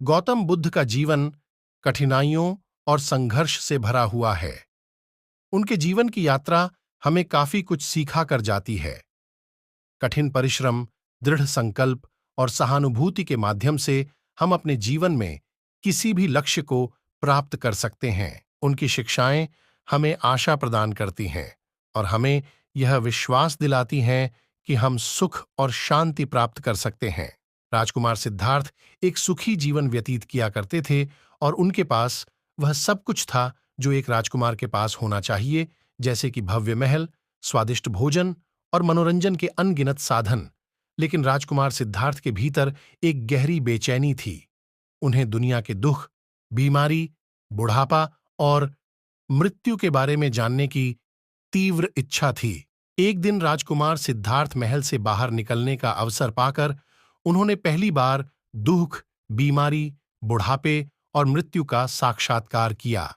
गौतम बुद्ध का जीवन कठिनाइयों और संघर्ष से भरा हुआ है। उनके जीवन की यात्रा हमें काफी कुछ सिखा कर जाती है। कठिन परिश्रम, दृढ़ संकल्प और सहानुभूति के माध्यम से हम अपने जीवन में किसी भी लक्ष्य को प्राप्त कर सकते हैं। उनकी शिक्षाएं हमें आशा प्रदान करती हैं और हमें यह विश्वास दिलाती हैं कि हम सुख और शांति प्राप्त कर सकते हैं। राजकुमार सिद्धार्थ एक सुखी जीवन व्यतीत किया करते थे और उनके पास वह सब कुछ था जो एक राजकुमार के पास होना चाहिए, जैसे कि भव्य महल, स्वादिष्ट भोजन और मनोरंजन के अनगिनत साधन। लेकिन राजकुमार सिद्धार्थ के भीतर एक गहरी बेचैनी थी। उन्हें दुनिया के दुख, बीमारी, बुढ़ापा और मृत्यु के बारे में जानने की तीव्र इच्छा थी। एक दिन राजकुमार सिद्धार्थ महल से बाहर निकलने का अवसर पाकर उन्होंने पहली बार दुख, बीमारी, बुढ़ापे और मृत्यु का साक्षात्कार किया।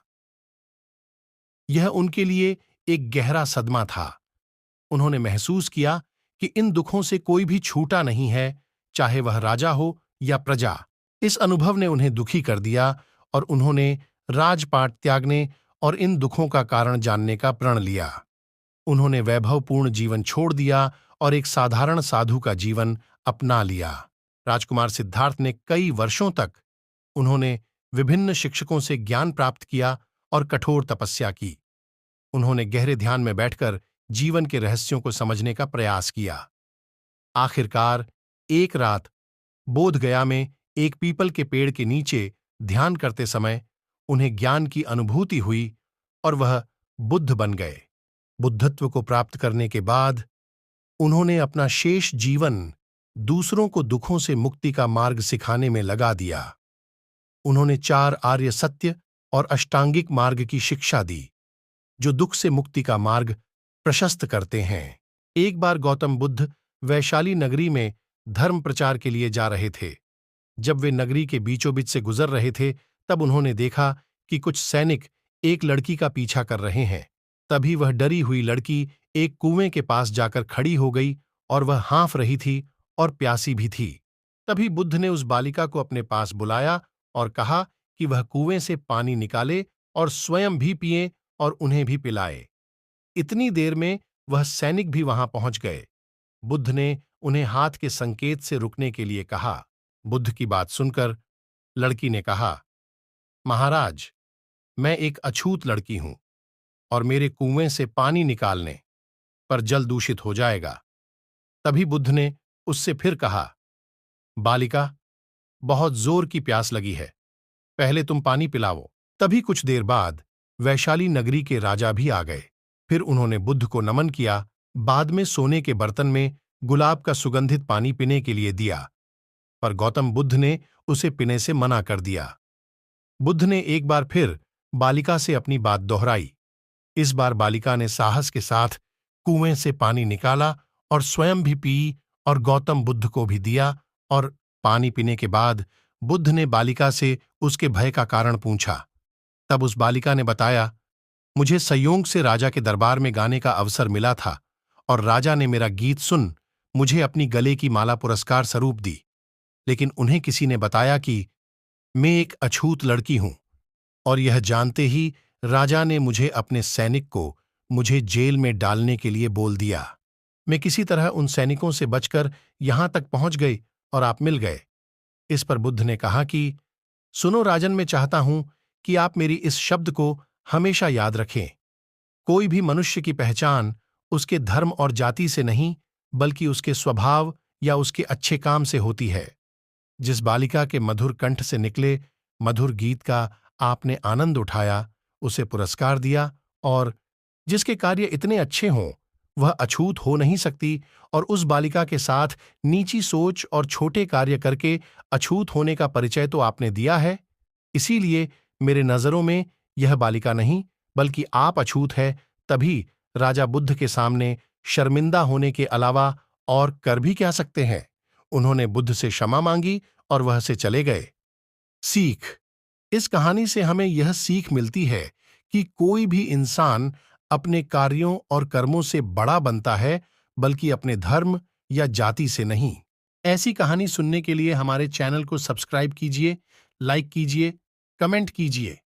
यह उनके लिए एक गहरा सदमा था। उन्होंने महसूस किया कि इन दुखों से कोई भी छूटा नहीं है, चाहे वह राजा हो या प्रजा। इस अनुभव ने उन्हें दुखी कर दिया और उन्होंने राजपाट त्यागने और इन दुखों का कारण जानने का प्रण लिया। उन्होंने वैभवपूर्ण जीवन छोड़ दिया और एक साधारण साधु का जीवन अपना लिया। राजकुमार सिद्धार्थ ने कई वर्षों तक उन्होंने विभिन्न शिक्षकों से ज्ञान प्राप्त किया और कठोर तपस्या की। उन्होंने गहरे ध्यान में बैठकर जीवन के रहस्यों को समझने का प्रयास किया। आखिरकार एक रात बोध गया में एक पीपल के पेड़ के नीचे ध्यान करते समय उन्हें ज्ञान की अनुभूति हुई और वह बुद्ध बन गए। बुद्धत्व को प्राप्त करने के बाद उन्होंने अपना शेष जीवन दूसरों को दुखों से मुक्ति का मार्ग सिखाने में लगा दिया। उन्होंने 4 आर्य सत्य और अष्टांगिक मार्ग की शिक्षा दी, जो दुख से मुक्ति का मार्ग प्रशस्त करते हैं। एक बार गौतम बुद्ध वैशाली नगरी में धर्म प्रचार के लिए जा रहे थे। जब वे नगरी के बीचों बीच से गुजर रहे थे, तब उन्होंने देखा कि कुछ सैनिक एक लड़की का पीछा कर रहे हैं। तभी वह डरी हुई लड़की एक कुएं के पास जाकर खड़ी हो गई और वह हाँफ रही थी और प्यासी भी थी। तभी बुद्ध ने उस बालिका को अपने पास बुलाया और कहा कि वह कुएं से पानी निकाले और स्वयं भी पिए और उन्हें भी पिलाए। इतनी देर में वह सैनिक भी वहां पहुंच गए। बुद्ध ने उन्हें हाथ के संकेत से रुकने के लिए कहा। बुद्ध की बात सुनकर लड़की ने कहा, महाराज, मैं एक अछूत लड़की हूं और मेरे कुएं से पानी निकालने पर जल दूषित हो जाएगा। तभी बुद्ध ने उससे फिर कहा, बालिका, बहुत जोर की प्यास लगी है, पहले तुम पानी पिलाओ। तभी कुछ देर बाद वैशाली नगरी के राजा भी आ गए। फिर उन्होंने बुद्ध को नमन किया, बाद में सोने के बर्तन में गुलाब का सुगंधित पानी पीने के लिए दिया, पर गौतम बुद्ध ने उसे पीने से मना कर दिया। बुद्ध ने एक बार फिर बालिका से अपनी बात दोहराई। इस बार बालिका ने साहस के साथ कुएं से पानी निकाला और स्वयं भी पी और गौतम बुद्ध को भी दिया। और पानी पीने के बाद बुद्ध ने बालिका से उसके भय का कारण पूछा। तब उस बालिका ने बताया, मुझे संयोग से राजा के दरबार में गाने का अवसर मिला था और राजा ने मेरा गीत सुन मुझे अपनी गले की माला पुरस्कार स्वरूप दी। लेकिन उन्हें किसी ने बताया कि मैं एक अछूत लड़की हूं और यह जानते ही राजा ने मुझे अपने सैनिक को मुझे जेल में डालने के लिए बोल दिया। मैं किसी तरह उन सैनिकों से बचकर यहां तक पहुंच गई और आप मिल गए। इस पर बुद्ध ने कहा कि सुनो राजन, मैं चाहता हूं कि आप मेरी इस शब्द को हमेशा याद रखें। कोई भी मनुष्य की पहचान उसके धर्म और जाति से नहीं, बल्कि उसके स्वभाव या उसके अच्छे काम से होती है। जिस बालिका के मधुर कंठ से निकले मधुर गीत का आपने आनंद उठाया, उसे पुरस्कार दिया, और जिसके कार्य इतने अच्छे हों वह अछूत हो नहीं सकती, और उस बालिका के साथ नीची सोच और छोटे कार्य करके अछूत होने का परिचय तो आपने दिया है। इसीलिए मेरे नजरों में यह बालिका नहीं बल्कि आप अछूत है। तभी राजा बुद्ध के सामने शर्मिंदा होने के अलावा और कर भी क्या सकते हैं। उन्होंने बुद्ध से क्षमा मांगी और वह से चले गए। सीख, इस कहानी से हमें यह सीख मिलती है कि कोई भी इंसान अपने कार्यों और कर्मों से बड़ा बनता है, बल्कि अपने धर्म या जाति से नहीं। ऐसी कहानी सुनने के लिए हमारे चैनल को सब्सक्राइब कीजिए, लाइक कीजिए, कमेंट कीजिए।